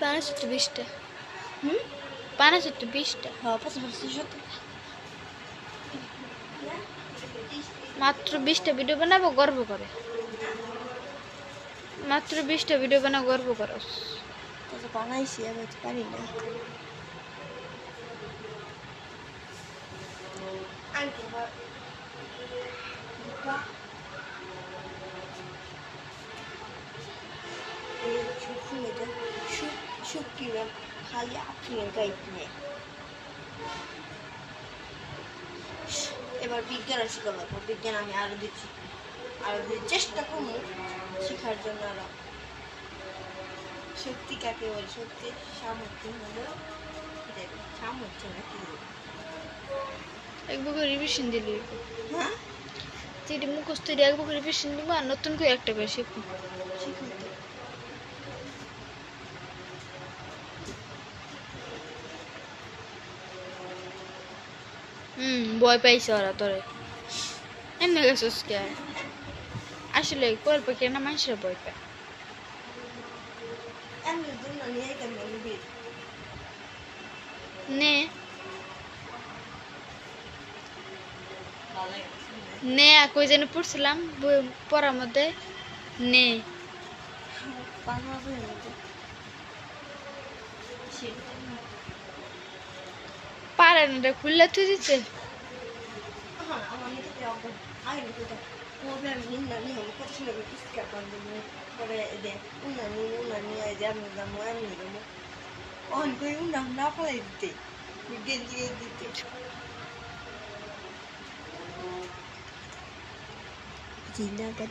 520টা হুম 520টা হ্যাঁ 520 মাত্র 20টা ভিডিও বানাবো গর্ব করে মাত্র 20টা ভিডিও বানাবো গর্ব করো তো বানাইছি আমি তো পারি না শুকিয়ে খালি আপনি গাইতে এবার বিজ্ঞান শিখা লাগবো বিজ্ঞান আমি আরো দিচ্ছি আরো চেষ্টা করবো শেখার জন্য আরো শক্তি কাকে বলে শক্তি সামর্থ্য হলো সামর্থ্য নাকি এক বুক রিভিশন দিলি হ্যাঁ তুই মুখস্থ এক বুক রিভিশন দিব আর নতুন করে একটা করে শিখবো ভয় পাইছে ওরা তোরে এমনি গেছিস কে আসলে করবে কেন মানুষের ভয় পায় নে নে কই যেন পড়ছিলাম পড়ার মধ্যে নে পারে না খুললে তুই দিচ্ছে না ফেলাই দিতে দিতে জিন্দাবাদ